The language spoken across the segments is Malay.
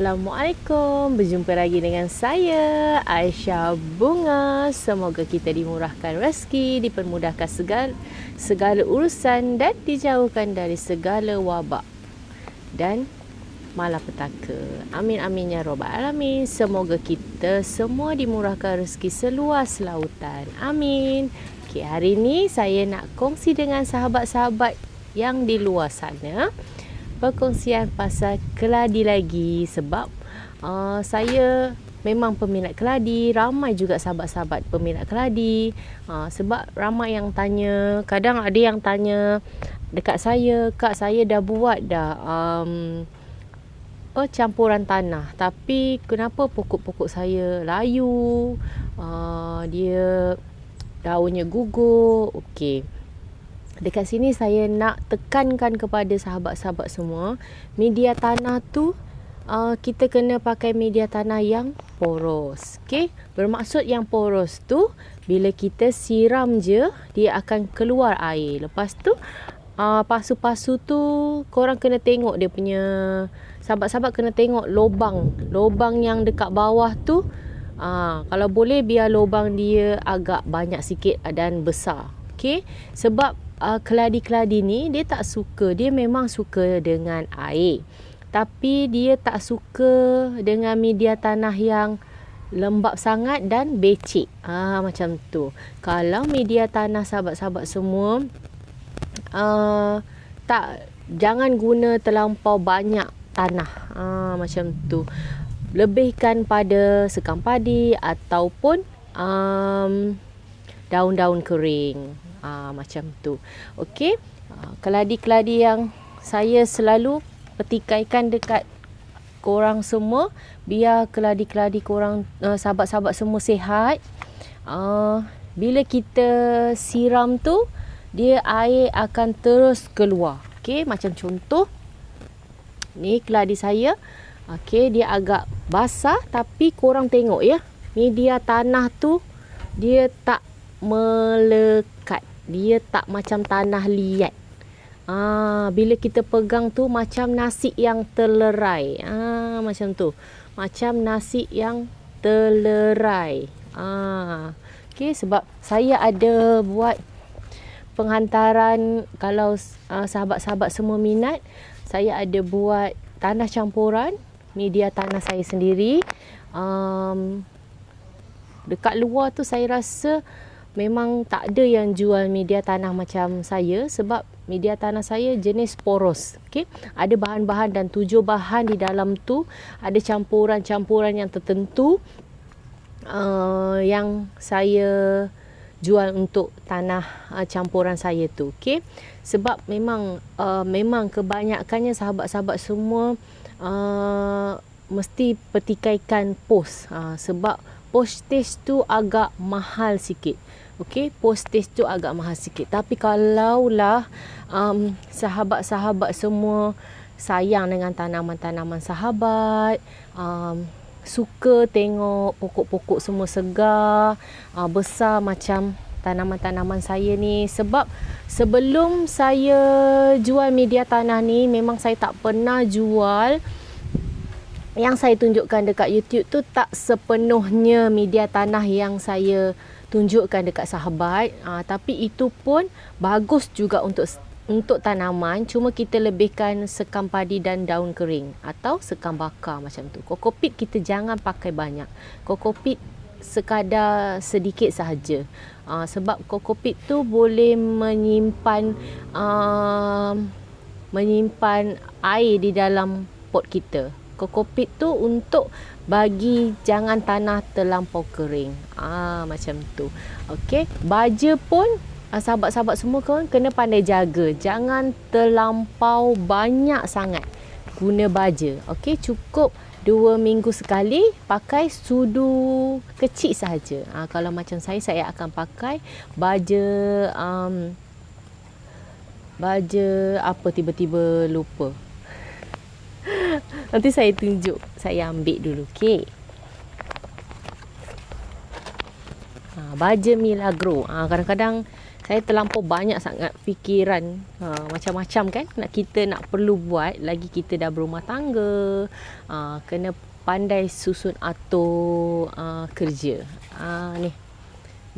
Assalamualaikum. Berjumpa lagi dengan saya, Aisyah Bunga. Semoga kita dimurahkan rezeki, dipermudahkan segala urusan dan dijauhkan dari segala wabak dan malapetaka. Amin amin ya rabbal alamin. Semoga kita semua dimurahkan rezeki seluas lautan. Amin. Okay, hari ni saya nak kongsi dengan sahabat-sahabat yang di luar sana, perkongsian pasal keladi lagi. Sebab saya memang peminat keladi. Ramai juga sahabat-sahabat peminat keladi. Sebab ramai yang tanya. Kadang ada yang tanya dekat saya, "Kak, saya dah buat dah campuran tanah, tapi kenapa pokok-pokok saya layu, dia daunnya gugur." Okey, dekat sini saya nak tekankan kepada sahabat-sahabat semua, media tanah tu kita kena pakai media tanah yang poros. Okey, bermaksud yang poros tu bila kita siram je dia akan keluar air. Lepas tu pasu-pasu tu korang kena tengok dia punya, sahabat-sahabat kena tengok lubang yang dekat bawah tu. Kalau boleh biar lubang dia agak banyak sikit dan besar. Okey, sebab keladi-keladi ni dia tak suka, dia memang suka dengan air, tapi dia tak suka dengan media tanah yang lembap sangat dan becek. Macam tu. Kalau media tanah sahabat-sahabat semua, jangan guna terlampau banyak tanah. Macam tu. Lebihkan pada sekam padi ataupun daun-daun kering. Macam tu. Okey. Keladi-keladi yang saya selalu petikaikan dekat korang semua, biar keladi-keladi korang, sahabat-sahabat semua sihat. Bila kita siram tu, dia air akan terus keluar. Okey, macam contoh ni keladi saya. Okey, dia agak basah, tapi korang tengok ya, media tanah tu dia tak melekat. Dia tak macam tanah liat. Bila kita pegang tu macam nasi yang terlerai. Macam tu. Macam nasi yang terlerai. Okey, sebab saya ada buat penghantaran. Kalau sahabat-sahabat semua minat, saya ada buat tanah campuran, media tanah saya sendiri. Dekat luar tu saya rasa memang tak ada yang jual media tanah macam saya, sebab media tanah saya jenis poros. Okey, ada bahan-bahan dan 7 bahan di dalam tu, ada campuran-campuran yang tertentu yang saya jual untuk tanah campuran saya tu. Okey, sebab memang kebanyakannya sahabat-sahabat semua mesti petikaikan pos, sebab postage tu agak mahal sikit. Okey, postage tu agak mahal sikit. Tapi kalaulah sahabat-sahabat semua sayang dengan tanaman-tanaman sahabat, suka tengok pokok-pokok semua segar, besar macam tanaman-tanaman saya ni. Sebab sebelum saya jual media tanah ni, memang saya tak pernah jual. Yang saya tunjukkan dekat YouTube tu tak sepenuhnya media tanah yang saya tunjukkan dekat sahabat. Tapi itu pun bagus juga untuk tanaman. Cuma kita lebihkan sekam padi dan daun kering atau sekam bakar macam tu. Kokopit kita jangan pakai banyak. Kokopit sekadar sedikit sahaja. Sebab kokopit tu boleh menyimpan air di dalam pot kita. Kokopit tu untuk bagi jangan tanah terlampau kering. Macam tu. Okey, baja pun sahabat-sahabat semua kena pandai jaga. Jangan terlampau banyak sangat guna baja. Okey, cukup 2 minggu sekali pakai sudu kecil sahaja. Kalau macam saya akan pakai baja apa, tiba-tiba lupa. Nanti saya tunjuk. Saya ambil dulu. Okey. Baja Milagro. Kadang-kadang Saya terlampau banyak sangat fikiran, macam-macam kan kita nak perlu buat, lagi kita dah berumah tangga, kena pandai susun atur kerja. Ni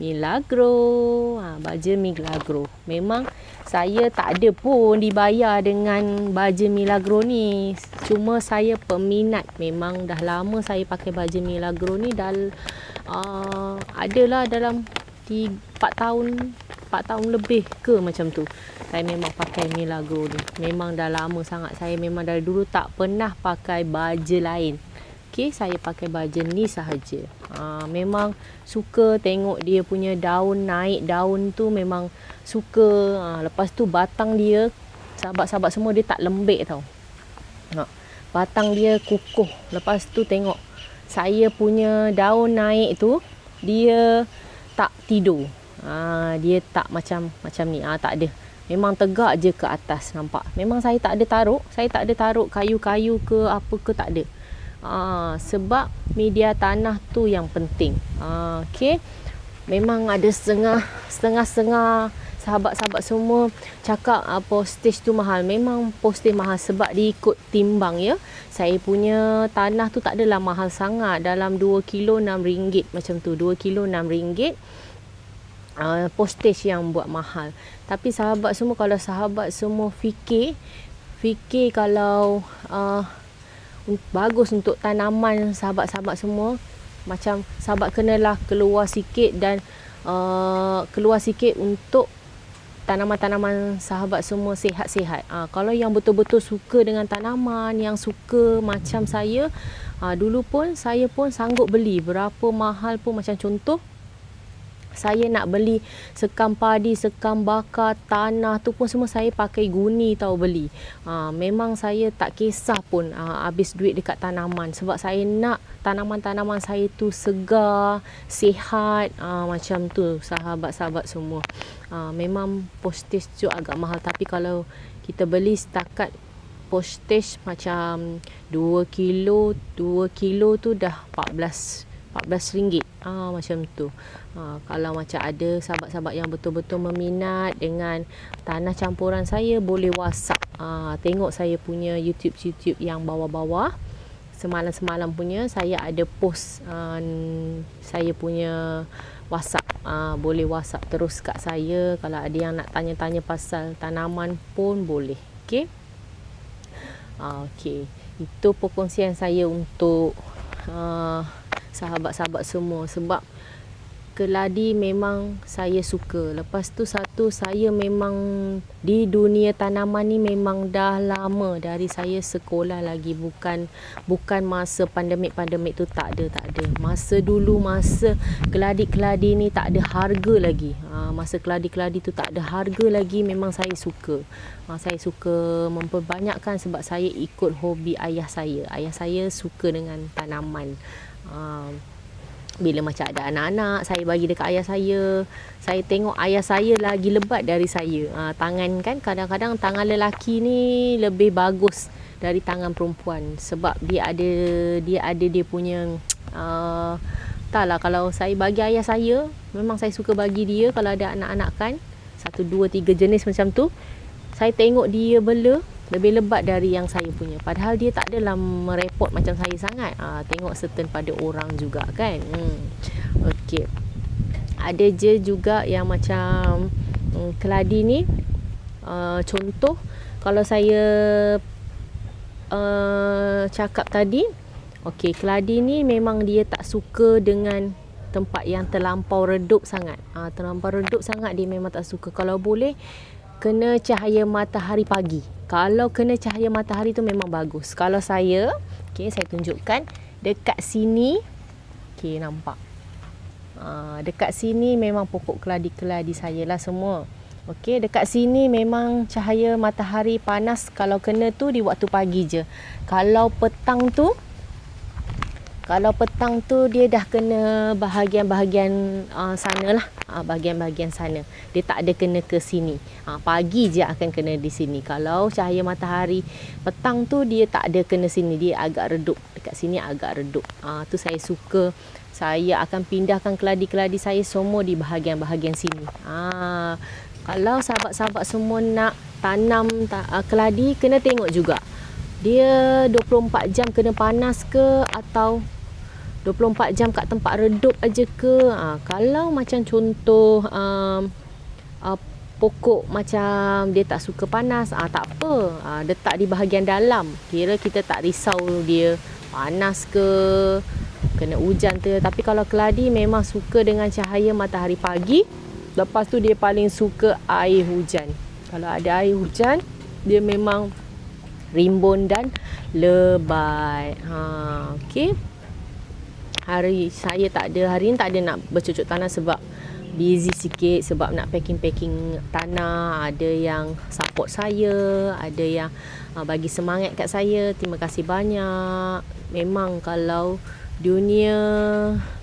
Milagro, baja Milagro. Memang saya tak ada pun dibayar dengan baja Milagro ni. Cuma saya peminat. Memang dah lama saya pakai baja Milagro ni. Adalah dalam 4 tahun lebih ke macam tu. Saya memang pakai Milagro ni. Memang dah lama sangat. Saya memang dari dulu tak pernah pakai baja lain. Okay, saya pakai baja ni sahaja. Memang suka tengok dia punya daun naik. Daun tu memang suka. Lepas tu batang dia, sahabat-sahabat semua, dia tak lembik tau. Batang dia kukuh. Lepas tu tengok saya punya daun naik tu, dia tak tidur. Dia tak macam ni. Tak ada. Memang tegak je ke atas, nampak. Memang saya tak ada taruh. Saya tak ada taruh kayu-kayu ke apa ke, tak ada. Sebab media tanah tu yang penting. Okay. Memang ada setengah sahabat-sahabat semua cakap postage tu mahal. Memang postage mahal sebab dia ikut timbang ya. Saya punya tanah tu tak adalah mahal sangat. Dalam 2 kilo RM6 macam tu. 2 kilo RM6. Postage yang buat mahal. Tapi sahabat semua, kalau sahabat semua fikir kalau bagus untuk tanaman sahabat-sahabat semua, macam sahabat kenalah keluar sikit dan keluar sikit untuk tanaman-tanaman sahabat semua sihat-sihat. Kalau yang betul-betul suka dengan tanaman, yang suka macam saya, dulu pun saya pun sanggup beli berapa mahal pun. Macam contoh, saya nak beli sekam padi, sekam bakar, tanah tu pun semua saya pakai guni tau beli. Memang saya tak kisah pun habis duit dekat tanaman. Sebab saya nak tanaman-tanaman saya tu segar, sihat, macam tu sahabat-sahabat semua. Memang postage tu agak mahal. Tapi kalau kita beli setakat postage macam 2 kilo tu dah RM14. Macam tu. Kalau macam ada sahabat-sahabat yang betul-betul meminat dengan tanah campuran saya, boleh WhatsApp. Tengok saya punya YouTube yang bawah-bawah. Semalam punya saya ada post saya punya WhatsApp. Boleh WhatsApp terus kat saya. Kalau ada yang nak tanya-tanya pasal tanaman pun boleh. Okay. Okay. Itu perkongsian saya untuk sahabat-sahabat semua. Sebab keladi memang saya suka. Lepas tu satu, saya memang di dunia tanaman ni memang dah lama. Dari saya sekolah lagi. Bukan masa pandemik tu, tak ada. Masa dulu, masa keladi-keladi ni tak ada harga lagi. Masa keladi-keladi tu tak ada harga lagi, memang saya suka. Saya suka memperbanyakkan sebab saya ikut hobi ayah saya. Ayah saya suka dengan tanaman. Bila macam ada anak-anak, saya bagi dekat ayah saya. Saya tengok ayah saya lagi lebat dari saya. Tangan kan, kadang-kadang tangan lelaki ni lebih bagus dari tangan perempuan. Sebab dia ada dia punya taklah, kalau saya bagi ayah saya, memang saya suka bagi dia. Kalau ada anak-anak kan, 1, 2, 3 jenis macam tu, saya tengok dia bela lebih lebat dari yang saya punya. Padahal dia tak adalah merepot macam saya sangat. Tengok certain pada orang juga kan. Okey. Ada je juga yang macam keladi ni. Contoh, kalau saya cakap tadi, okey, keladi ni memang dia tak suka dengan tempat yang terlampau redup sangat. Terlampau redup sangat dia memang tak suka. Kalau boleh, kena cahaya matahari pagi. Kalau kena cahaya matahari tu memang bagus. Kalau saya, okay, saya tunjukkan dekat sini. Okay, nampak. Dekat sini memang pokok keladi-keladi saya lah semua. Okay, dekat sini memang cahaya matahari panas. Kalau kena tu di waktu pagi je. Kalau petang tu dia dah kena bahagian-bahagian sana lah. Bahagian-bahagian sana. Dia tak ada kena ke sini. Pagi je akan kena di sini. Kalau cahaya matahari petang tu dia tak ada kena sini. Dia agak redup dekat sini agak redup. Tu saya suka. Saya akan pindahkan keladi-keladi saya semua di bahagian-bahagian sini. Kalau sahabat-sahabat semua nak tanam keladi, kena tengok juga. Dia 24 jam kena panas ke atau 24 jam kat tempat redup aja ke. Kalau macam contoh pokok macam dia tak suka panas, tak apa, letak di bahagian dalam. Kira kita tak risau dia panas ke, kena hujan ke. Tapi kalau keladi memang suka dengan cahaya matahari pagi. Lepas tu dia paling suka air hujan. Kalau ada air hujan, dia memang rimbun dan lebat. Okey. Hari ni tak ada nak bercucuk tanah sebab busy sikit, sebab nak packing tanah. Ada yang support saya, ada yang bagi semangat kat saya. Terima kasih banyak. Memang kalau dunia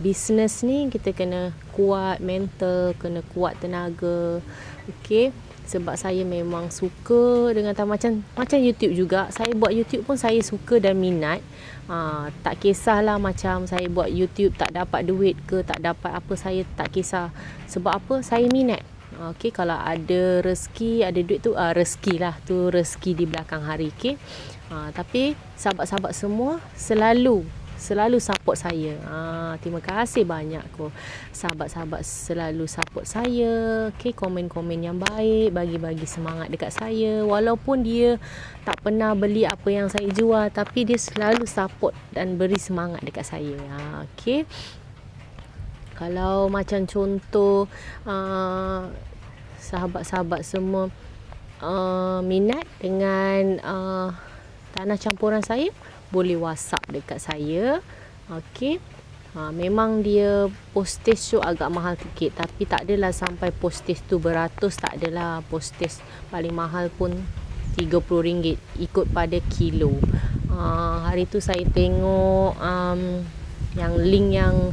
bisnes ni kita kena kuat mental, kena kuat tenaga. Okey. Sebab saya memang suka dengan macam YouTube juga. Saya buat YouTube pun saya suka dan minat. Tak kisahlah macam saya buat YouTube tak dapat duit ke, tak dapat apa, saya tak kisah. Sebab apa? Saya minat. Okey, kalau ada rezeki, ada duit tu rezeki lah. Tu rezeki di belakang hari. Okey. Tapi sahabat-sahabat semua selalu support saya. Terima kasih banyak sahabat-sahabat selalu support saya. Okey, komen-komen yang baik, bagi-bagi semangat dekat saya. Walaupun dia tak pernah beli apa yang saya jual, tapi dia selalu support dan beri semangat dekat saya. Okey. Kalau macam contoh sahabat-sahabat semua minat dengan tanah campuran saya, boleh WhatsApp dekat saya. Okey. Memang dia postage tu agak mahal sikit, tapi tak adalah sampai postage tu beratus, tak adalah. Postage paling mahal pun RM30 ikut pada kilo. Hari tu saya tengok yang link yang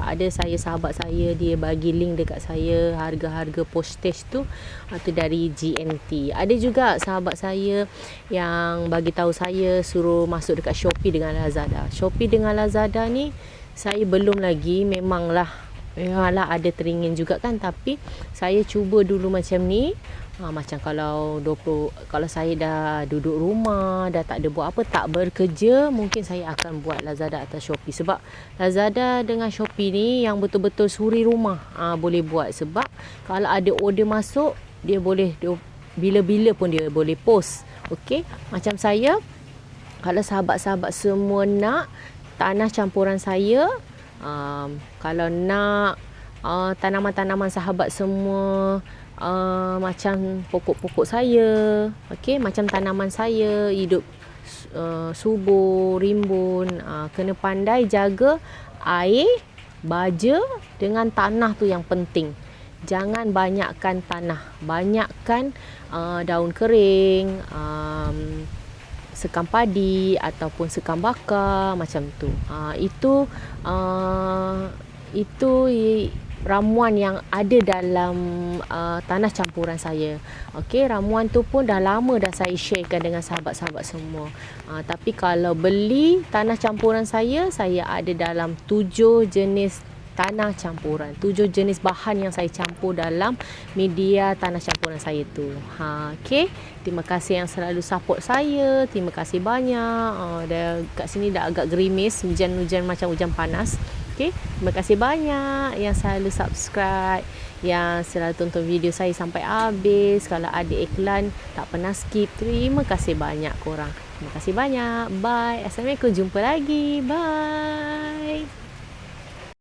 ada sahabat saya, dia bagi link dekat saya harga-harga postage tu dari GNT. Ada juga sahabat saya yang bagi tahu saya suruh masuk dekat Shopee dengan Lazada. Shopee dengan Lazada ni saya belum lagi. Memanglah ada teringin juga kan, tapi saya cuba dulu macam ni. Macam kalau saya dah duduk rumah, dah tak ada buat apa, tak bekerja, mungkin saya akan buat Lazada atau Shopee. Sebab Lazada dengan Shopee ni yang betul-betul suri rumah boleh buat. Sebab kalau ada order masuk, dia boleh bila-bila pun dia boleh post. Okey, macam saya, kalau sahabat-sahabat semua nak tanah campuran saya, kalau nak tanaman-tanaman sahabat semua, macam pokok-pokok saya, okey, macam tanaman saya hidup subur, rimbun, kena pandai jaga air, baja dengan tanah tu yang penting. Jangan banyakkan tanah, banyakkan daun kering, sekam padi ataupun sekam bakar macam tu. Itu ramuan yang ada dalam tanah campuran saya. Okey, ramuan tu pun dah lama dah saya sharekan dengan sahabat-sahabat semua. Tapi kalau beli tanah campuran saya ada dalam 7 jenis tanah campuran, 7 jenis bahan yang saya campur dalam media tanah campuran saya tu. Okey, terima kasih yang selalu support saya. Terima kasih banyak. Kat sini dah agak gerimis, hujan-hujan macam hujan panas. Okay. Terima kasih banyak yang selalu subscribe, yang selalu tonton video saya sampai habis. Kalau ada iklan tak pernah skip. Terima kasih banyak korang. Terima kasih banyak. Bye. Assalamualaikum. Jumpa lagi. Bye.